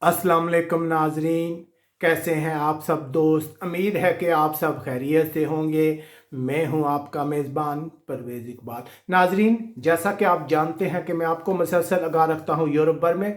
अस्सलाम वालेकुम नाजरीन, कैसे हैं आप सब दोस्त। उम्मीद है कि आप सब खैरियत से होंगे। मैं हूं आपका मेज़बान परवेज़ इकबाल। नाजरीन, जैसा कि आप जानते हैं कि मैं आपको मुसलसल आगाह रखता हूं यूरोप भर में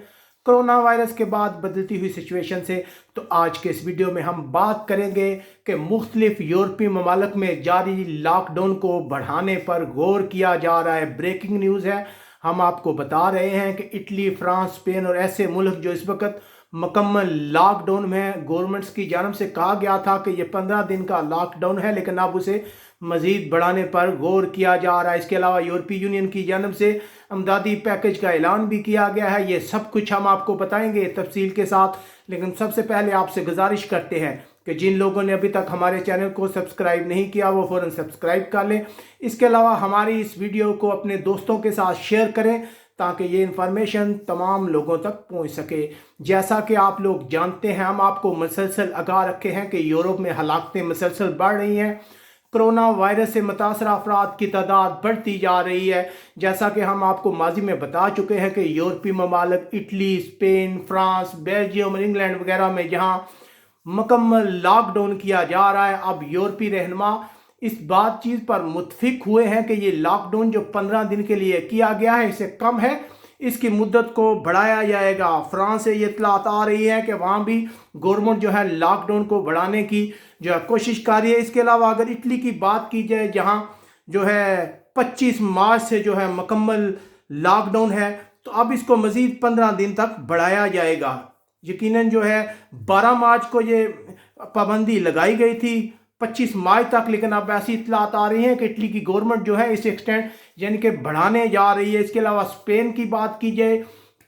कोरोना वायरस के बाद बदलती हुई सिचुएशन से। तो आज के इस वीडियो में हम बात करेंगे कि मुख्तलिफ यूरोपीय ममालिक में जारी लॉकडाउन को बढ़ाने पर गौर किया जा रहा है। ब्रेकिंग न्यूज़ है। हम आपको बता रहे हैं कि इटली, फ्रांस, स्पेन और ऐसे मुल्क जो इस वक्त मुकम्मल लॉकडाउन में गवर्नमेंट्स की जानब से कहा गया था कि ये 15 दिन का लॉकडाउन है, लेकिन अब उसे मज़ीद बढ़ाने पर गौर किया जा रहा है। इसके अलावा यूरोपीय यूनियन की जानब से अमदादी पैकेज का ऐलान भी किया गया है। ये सब कुछ हम आपको बताएंगे तफसील के साथ। लेकिन सबसे पहले आपसे गुजारिश करते हैं कि जिन लोगों ने अभी तक हमारे चैनल को सब्सक्राइब नहीं किया वो फ़ौरन सब्सक्राइब कर लें। इसके अलावा हमारी इस वीडियो को अपने दोस्तों के साथ शेयर करें ताकि ये इन्फॉर्मेशन तमाम लोगों तक पहुंच सके। जैसा कि आप लोग जानते हैं, हम आपको मुसलसल आगाह रखे हैं कि यूरोप में हलाकतें मुसलसल बढ़ रही हैं। कोरोना वायरस से मुतासर अफराद की तादाद बढ़ती जा रही है। जैसा कि हम आपको माजी में बता चुके हैं कि यूरोपीय ममालिक इटली, स्पेन, फ्रांस, बेल्जियम और इंग्लैंड वगैरह में जहाँ मुकम्मल लॉकडाउन किया जा रहा है, अब यूरोपीय रहनुमा इस बातचीत पर मुत्फिक हुए हैं कि ये लॉकडाउन जो 15 दिन के लिए किया गया है इससे कम है, इसकी मुद्दत को बढ़ाया जाएगा। फ्रांस से ये इत्तलात आ रही है कि वहाँ भी गवर्नमेंट जो है लॉकडाउन को बढ़ाने की जो है कोशिश कर रही है। इसके अलावा अगर इटली की बात की जाए, जहाँ जो है 25 मार्च से जो है मुकम्मल लॉकडाउन है, तो अब इसको मज़ीद 15 दिन तक बढ़ाया जाएगा। यकीनन जो है 12 मार्च को ये पाबंदी लगाई गई थी 25 मार्च तक, लेकिन अब ऐसी इत्तलात आ रही हैं कि इटली की गवर्नमेंट जो है इस एक्सटेंड यानी कि बढ़ाने जा रही है। इसके अलावा स्पेन की बात की जाए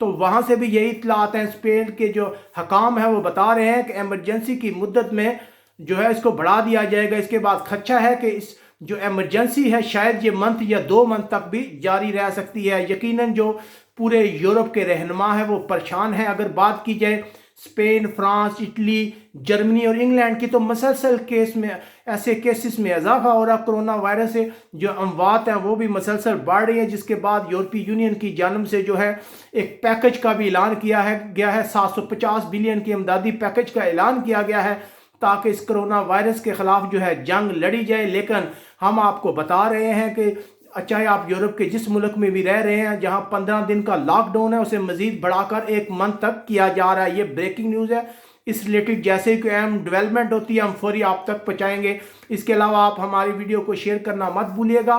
तो वहाँ से भी यही इत्तलात हैं। स्पेन के जो हकाम हैं वो बता रहे हैं कि एमरजेंसी की मुद्दत में जो है इसको बढ़ा दिया जाएगा। इसके बाद खदशा है कि इस जो एमरजेंसी है शायद ये मंथ या 2 मंथ तक भी जारी रह सकती है। यकीनन जो पूरे यूरोप के रहनुमा है वो परेशान है। अगर बात की जाए स्पेन, फ्रांस, इटली, जर्मनी और इंग्लैंड की, तो मसलसल केस में ऐसे केसेस में इजाफा हो रहा कोरोना वायरस से। जो अमवात हैं वो भी मसलसल बढ़ रही है, जिसके बाद यूरोपीय यूनियन की जानब से जो है एक पैकेज का भी ऐलान किया गया है। 750 बिलियन की अमदादी पैकेज का ऐलान किया गया है ताकि इस कोरोना वायरस के खिलाफ जो है जंग लड़ी जाए। लेकिन हम आपको बता रहे हैं कि चाहे आप यूरोप के जिस मुल्क में भी रह रहे हैं, जहां 15 दिन का लॉकडाउन है उसे मजीद बढ़ाकर 1 मंथ तक किया जा रहा है। ये ब्रेकिंग न्यूज़ है। इस रिलेटेड जैसे ही कोई अहम डेवलपमेंट होती है हम फौरी आप तक पहुँचाएंगे। इसके अलावा आप हमारी वीडियो को शेयर करना मत भूलिएगा।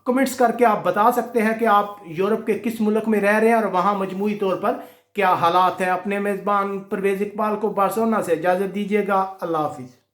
कमेंट्स करके आप बता सकते हैं कि आप यूरोप के किस मुल्क में रह रहे हैं और वहाँ मजमूई तौर पर क्या हालात हैं। अपने मेज़बान परवेज़ इकबाल को बार्सिलोना से इजाज़त दीजिएगा। अल्लाह हाफिज़।